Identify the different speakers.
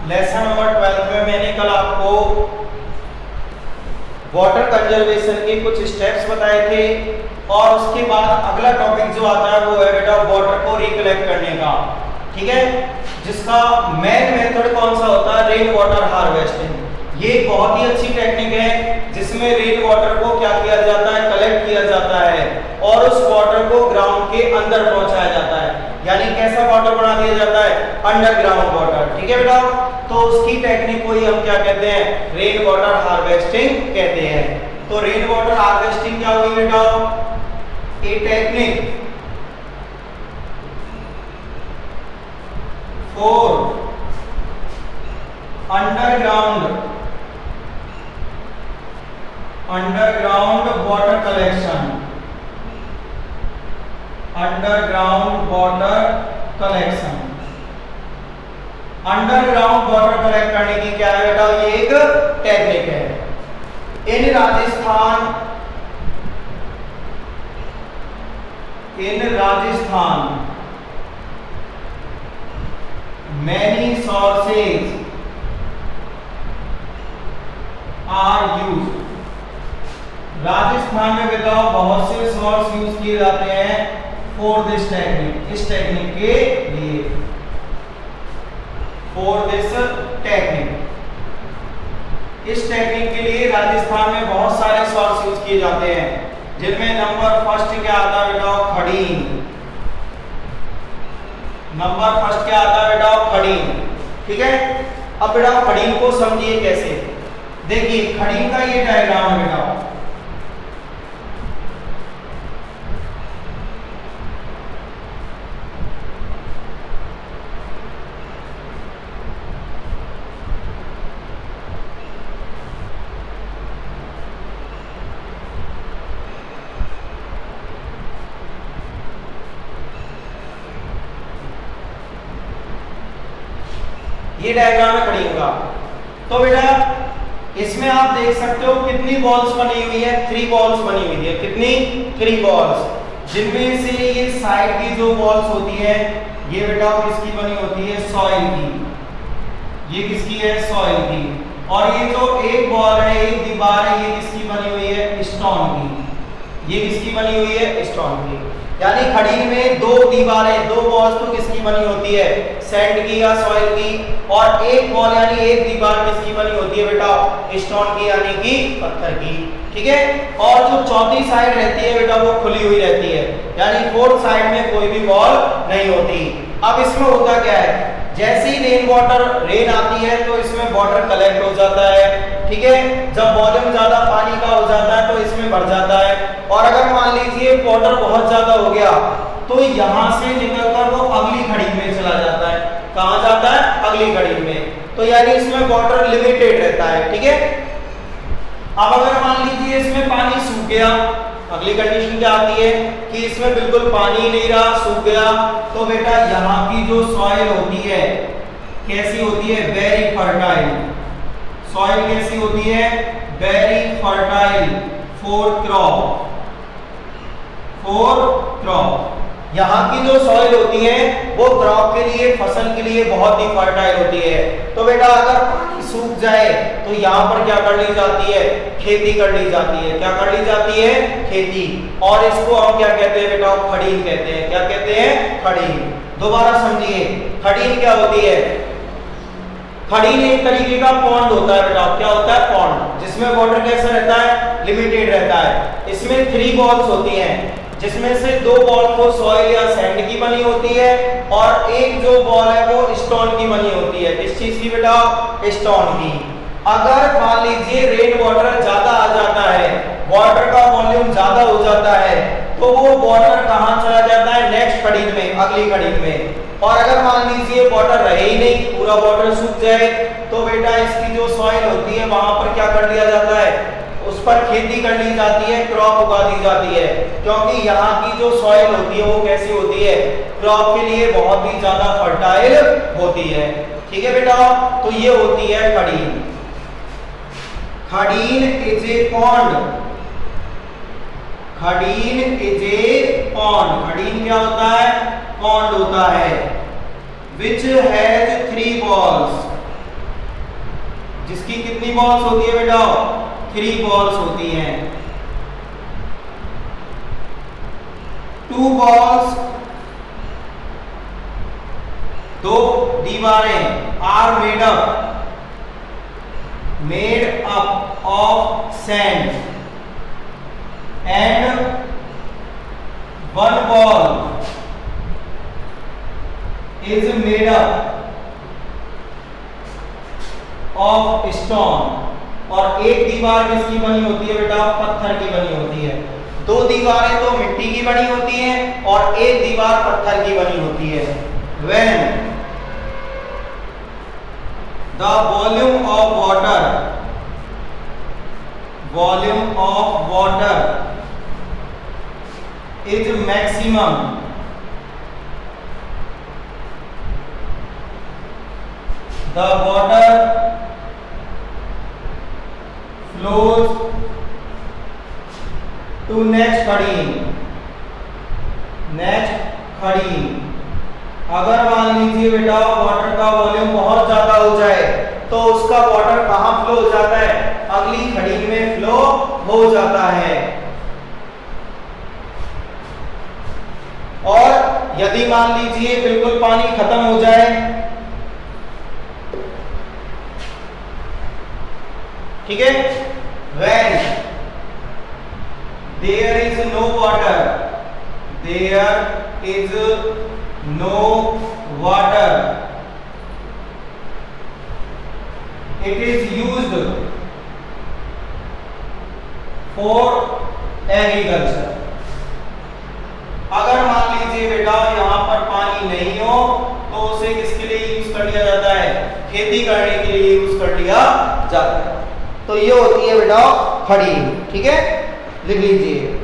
Speaker 1: Lesson number 12 में मैंने कल आपको वाटर कंजर्वेशन के कुछ स्टेप्स बताए थे और उसके बाद अगला टॉपिक जो आता है वो है बेटा वाटर को रिकलेक्ट करने का, ठीक है, जिसका मेन मेथड कौन सा होता है, रेन वाटर हार्वेस्टिंग। ये बहुत ही अच्छी टेक्निक है जिसमें रेन वाटर को क्या किया जाता है, कलेक्ट किया जाता है और उस वाटर को ग्राउंड के अंदर पहुंचाया जाता है, यानी कैसा वाटर बना दिया जाता है, अंडरग्राउंड वाटर, ठीक है बेटा। तो उसकी टेक्निक को ही हम क्या कहते हैं, रेन वाटर हार्वेस्टिंग कहते हैं। तो रेन वाटर हार्वेस्टिंग क्या हुई बेटा, a technique for underground water collection, underground water collection. Underground water collect करने की क्या है बेटा, ये एक टेक्निक है। इन Rajasthan many sources are used। Rajasthan में बताओ बहुत से सोर्स यूज किए जाते हैं फॉर दिस टेक्निक, इस टेक्निक के लिए, फॉर दिस टेक्निक, इस टेक्निक के लिए राजस्थान में बहुत सारे सोर्स यूज किए जाते हैं, जिनमें नंबर फर्स्ट क्या आता है बेटा, खड़ीन। नंबर फर्स्ट क्या आता है बेटा, खड़ीन, ठीक है। अब बेटा खड़ीन को समझिए कैसे, देखिए खड़ीन का ये डायग्राम है बेटा, ये डायग्राम है खड़ीन का। तो बेटा इसमें आप देख सकते हो कितनी बॉल्स बनी हुई है, 3 बॉल्स बनी हुई है, कितनी, 3 बॉल्स, जिनमें से ये साइड की जो बॉल्स होती है ये बेटा किसकी बनी होती है, सॉइल की, ये किसकी है, सॉइल की। और ये जो एक बॉल है, एक दीवार है, ये किसकी बनी हुई है, स्टोन की, ये किसकी बनी हुई है, स्टोन की। यानी खड़ीन में 2 दीवारें, 2 बॉल्स तो किसकी बनी होती है, सैंड की या सॉइल की, और एक बॉल यानी एक दीवार किसकी बनी होती है बेटा, स्टोन की यानी कि पत्थर की, ठीक है। और जो चौथी साइड रहती है बेटा वो खुली हुई रहती है, यानी 4th साइड में कोई भी बॉल नहीं होती। अब इसमें होता क्या है, जैसे ही रेन आती है तो इसमें वाटर कलेक्ट हो जाता है, ठीक है। जब वॉल्यूम ज्यादा पानी का हो जाता है तो इसमें बढ़ जाता है, और अगर मान लीजिए वाटर बहुत ज्यादा हो गया तो यहां से निकलकर वो अगली खड़ीन में चला जाता है, कहां जाता है, अगली खड़ीन में। तो यानी इसमें वाटर लिमिटेड रहता है, ठीक है। अब अगर मान लीजिए इसमें पानी सूख गया, अगली कंडीशन क्या आती है कि इसमें बिल्कुल पानी नहीं रहा, सूख गया, तो बेटा यहाँ की जो सॉइल होती है कैसी होती है, वेरी फर्टाइल। सॉइल कैसी होती है, वेरी फर्टाइल फॉर क्रॉप, यहाँ की जो सॉइल होती है वो क्रॉप के लिए, फसल के लिए बहुत ही फर्टाइल होती है। तो बेटा अगर पानी सूख जाए तो यहाँ पर क्या कर ली जाती है, खेती कर ली जाती है, क्या कर ली जाती है, खेती। और इसको हम क्या कहते हैं बेटा, खड़ीन कहते हैं, क्या कहते हैं, खड़ीन। दोबारा समझिए, खड़ीन क्या होती है, खड़ीन एक तरीके का पॉन्ड होता है बेटा, क्या होता है, पॉन्ड, जिसमें वाटर कैसा रहता है, लिमिटेड रहता है। इसमें 3 बॉल्स होती हैं, जिसमें से 2 बॉल तो सॉइल या सैंड की बनी होती है और एक जो बॉल है वो स्टोन की बनी होती है। किस चीज की बेटा, स्टोन की। अगर मान लीजिए रेन वाटर ज्यादा आ जाता है, वाटर का वॉल्यूम ज्यादा हो जाता है, तो वो वाटर कहां चला जाता है, नेक्स्ट खड़ीन में, अगली खड़ीन में। और अगर मान लीजिए वाटर रहे ही नहीं, पूरा वाटर सूख जाए, तो बेटा इसकी जो सॉइल होती है वहां पर क्या कर दिया जाता है, उस पर खेती कर ली जाती है, क्रॉप उगा दी जाती है, क्योंकि यहाँ की जो सॉइल होती है वो कैसी होती है, क्रॉप के लिए बहुत ही ज्यादा फर्टाइल होती है, ठीक है बेटा। तो ये होती है खड़ीन। खड़ीन इज ए पॉन्ड, खड़ीन इज ए पॉन्ड, खड़ीन क्या होता है, पॉन्ड होता है, विच हैज 3 balls, जिसकी कितनी बॉल्स होती है बेटा? 3 बॉल्स होती हैं। 2 बॉल्स, 2 दीवारें are made up of sand and 1 ball is made up of stone. और एक दीवार किसकी बनी होती है बेटा? पत्थर की बनी होती है। 2 दीवारें तो मिट्टी की बनी होती हैं और एक दीवार पत्थर की बनी होती है। When the volume of water is maximum, the water flows to next खड़ी। अगर मान लीजिए बेटा वाटर का वॉल्यूम बहुत ज्यादा हो जाए तो उसका वाटर कहाँ फ्लो हो जाता है? अगली खड़ी में फ्लो हो जाता है। और यदि मान लीजिए बिल्कुल पानी खत्म हो जाए, ठीक है, when there is no water, it is used for agriculture। अगर मान लीजिए बेटा यहाँ पर पानी नहीं हो तो उसे किसके लिए यूज कर लिया जाता है? खेती करने के लिए यूज कर लिया जाता है। तो ये होती है बेटा खड़ी, ठीक है, लिख लीजिए।